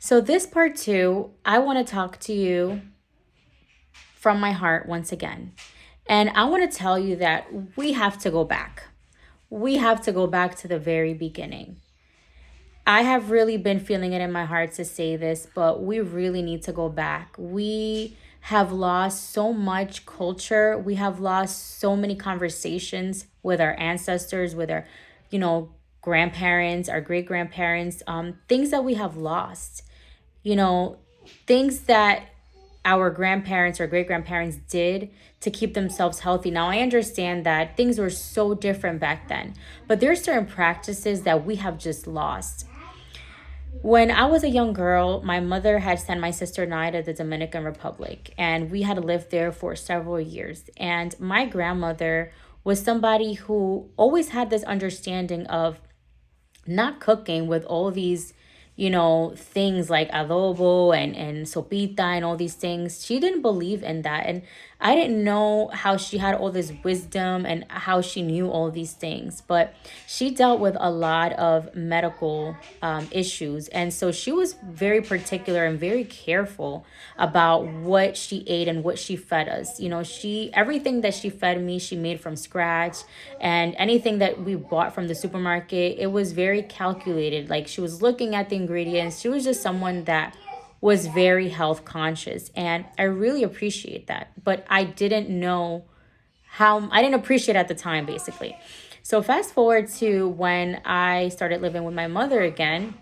So, this part two, I want to talk to you from my heart once again. And I want to tell you that we have to go back. We have to go back to the very beginning. I have really been feeling it in my heart to say this, but we really need to go back. We have lost so much culture. We have lost so many conversations with our ancestors, with our, you know, grandparents, our great grandparents, things that we have lost, you know, things that our grandparents or great grandparents did to keep themselves healthy. Now, I understand that things were so different back then, but there's certain practices that we have just lost. When I was a young girl, my mother had sent my sister and I to the Dominican Republic, and we had lived there for several years. And my grandmother was somebody who always had this understanding of not cooking with all these, things like adobo and sopita and all these things. She didn't believe in that. And I didn't know how she had all this wisdom and how she knew all these things. But she dealt with a lot of medical issues. And so she was very particular and very careful about what she ate and what she fed us. Everything that she fed me, she made from scratch. And anything that we bought from the supermarket, it was very calculated. Like, she was looking at the ingredients. She was just someone that was very health conscious. And I really appreciate that. But I didn't appreciate it at the time, basically. So fast forward to when I started living with my mother again,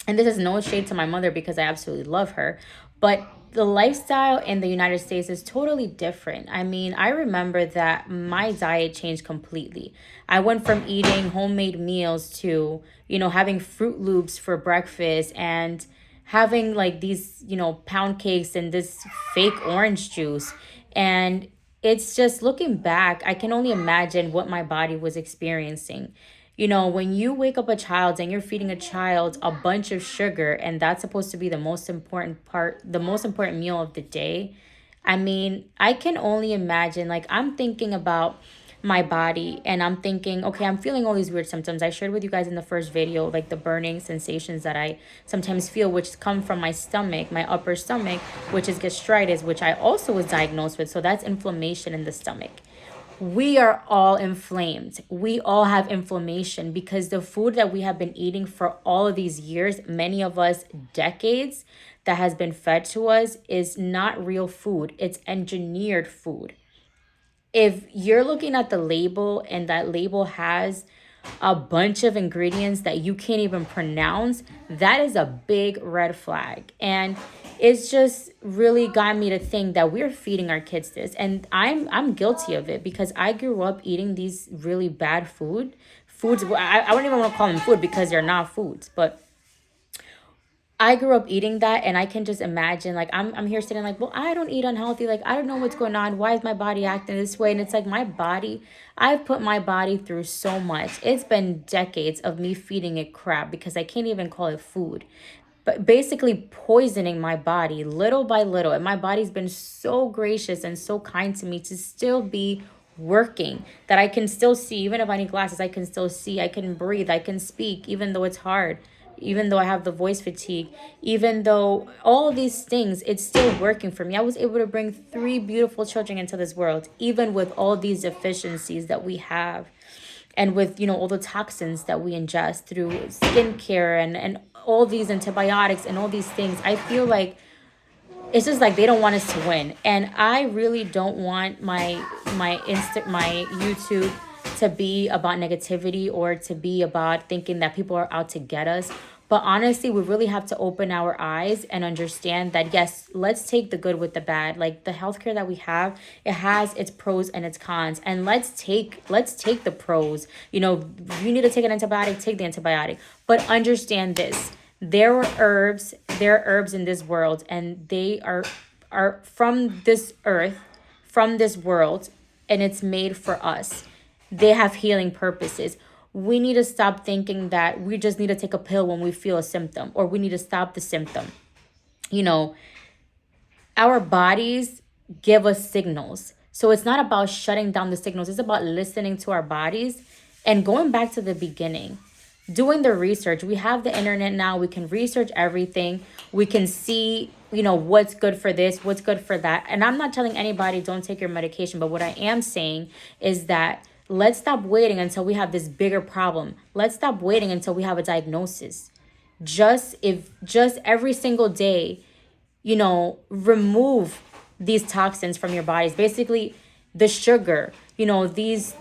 and this is no shade to my mother because I absolutely love her, but the lifestyle in the United States is totally different. I mean, I remember that my diet changed completely. I went from eating homemade meals to, having Fruit Loops for breakfast and having like these, pound cakes and this fake orange juice. And it's just looking back, I can only imagine what my body was experiencing. When you wake up a child and you're feeding a child a bunch of sugar, and that's supposed to be the most important meal of the day. I mean, I can only imagine, like, I'm thinking about my body and I'm thinking, okay, I'm feeling all these weird symptoms. I shared with you guys in the first video, like the burning sensations that I sometimes feel, which come from my stomach, my upper stomach, which is gastritis, which I also was diagnosed with. So that's inflammation in the stomach. We are all inflamed. We all have inflammation because the food that we have been eating for all of these years, many of us decades, that has been fed to us is not real food. It's engineered food. If you're looking at the label and that label has a bunch of ingredients that you can't even pronounce, that is a big red flag. And it's just really got me to think that we're feeding our kids this. And I'm guilty of it because I grew up eating these really bad foods. I don't even want to call them food because they're not foods, but I grew up eating that, and I can just imagine, like, I'm here sitting like, well, I don't eat unhealthy. Like, I don't know what's going on. Why is my body acting this way? And it's like I've put my body through so much. It's been decades of me feeding it crap because I can't even call it food. But basically poisoning my body little by little. And my body's been so gracious and so kind to me to still be working, that I can still see. Even if I need glasses, I can still see. I can breathe. I can speak, even though it's hard, even though I have the voice fatigue, even though all these things, it's still working for me. I was able to bring three beautiful children into this world, even with all these deficiencies that we have. And with, all the toxins that we ingest through skincare and all these antibiotics and all these things, I feel like it's just like they don't want us to win. And I really don't want my YouTube to be about negativity or to be about thinking that people are out to get us. But honestly, we really have to open our eyes and understand that, yes, let's take the good with the bad. Like, the healthcare that we have, it has its pros and its cons. And let's take the pros. You need to take an antibiotic, take the antibiotic. But understand this. There are herbs in this world, and they are from this earth, from this world, and it's made for us. They have healing purposes. We need to stop thinking that we just need to take a pill when we feel a symptom, or we need to stop the symptom. You know, our bodies give us signals. So it's not about shutting down the signals, it's about listening to our bodies and going back to the beginning. doing the research. We have the internet now. We can research everything. We can see, you know, what's good for this, what's good for that. And I'm not telling anybody don't take your medication, but what I am saying is that let's stop waiting until we have this bigger problem. Let's stop waiting until we have a diagnosis. Just every single day, you know, remove these toxins from your bodies. Basically, the sugar, you know, these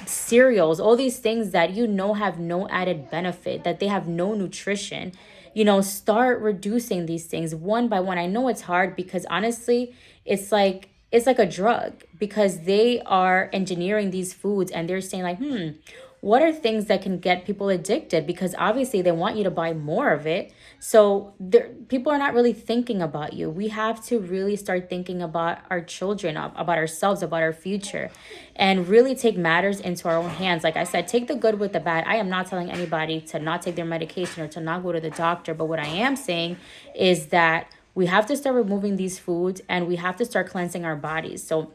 cereals, all these things that you know have no added benefit, that they have no nutrition. You know, start reducing these things one by one. I know it's hard because honestly, it's like a drug, because they are engineering these foods and they're saying like, what are things that can get people addicted, because obviously they want you to buy more of it. So people are not really thinking about you. We have to really start thinking about our children, about ourselves, about our future, and really take matters into our own hands. Like I said, take the good with the bad. I am not telling anybody to not take their medication or to not go to the doctor, but what I am saying is that we have to start removing these foods and we have to start cleansing our bodies. So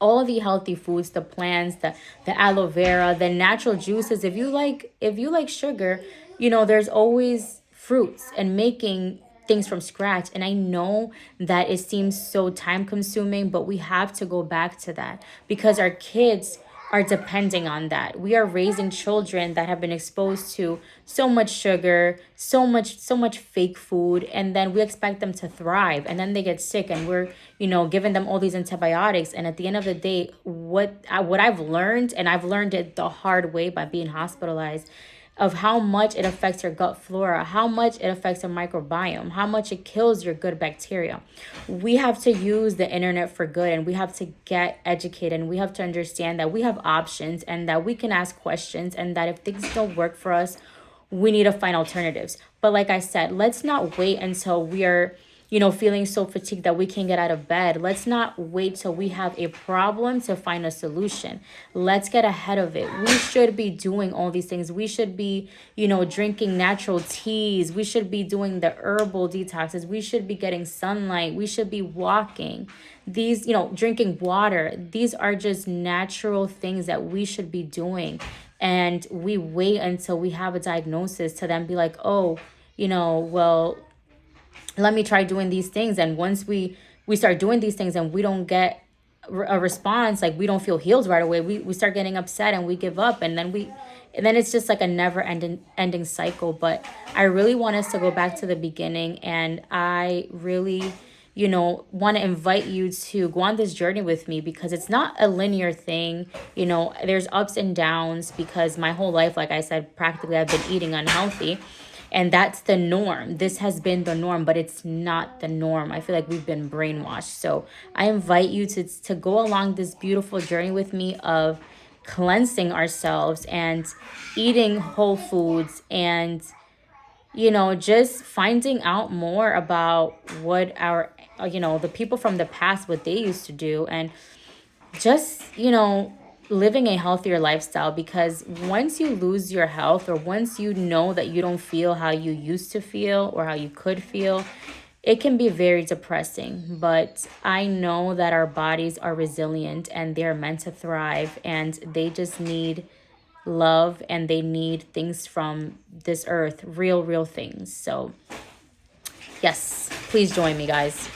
all the healthy foods, the plants, the aloe vera, the natural juices. If you like sugar, you know, there's always fruits and making things from scratch. And I know that it seems so time consuming, but we have to go back to that because our kids are depending on that. We are raising children that have been exposed to so much sugar, so much fake food, and then we expect them to thrive, and then they get sick, and we're, you know, giving them all these antibiotics. And at the end of the day, what I've learned, and I've learned it the hard way by being hospitalized, of how much it affects your gut flora, how much it affects your microbiome, how much it kills your good bacteria. We have to use the internet for good, and we have to get educated, and we have to understand that we have options and that we can ask questions, and that if things don't work for us, we need to find alternatives. But like I said, let's not wait until we are, you know, feeling so fatigued that we can't get out of bed. Let's not wait till we have a problem to find a solution. Let's get ahead of it. We should be doing all these things. We should be, you know, drinking natural teas. We should be doing the herbal detoxes. We should be getting sunlight. We should be walking. These, you know, drinking water. These are just natural things that we should be doing. And we wait until we have a diagnosis to then be like, oh, you know, well, let me try doing these things. And once we start doing these things and we don't get a response, like we don't feel healed right away, we start getting upset and we give up, and then it's just like a never ending cycle. But I really want us to go back to the beginning, and I really, you know, want to invite you to go on this journey with me, because it's not a linear thing. You know, there's ups and downs, because my whole life, like I said, practically I've been eating unhealthy. And that's the norm. This has been the norm, but it's not the norm. I feel like we've been brainwashed. So I invite you to go along this beautiful journey with me of cleansing ourselves and eating whole foods, and, you know, just finding out more about what our, you know, the people from the past, what they used to do, and just, you know, living a healthier lifestyle. Because once you lose your health, or once you know that you don't feel how you used to feel or how you could feel, it can be very depressing. But I know that our bodies are resilient and they're meant to thrive, and they just need love, and they need things from this earth, real things. So yes, please join me, guys.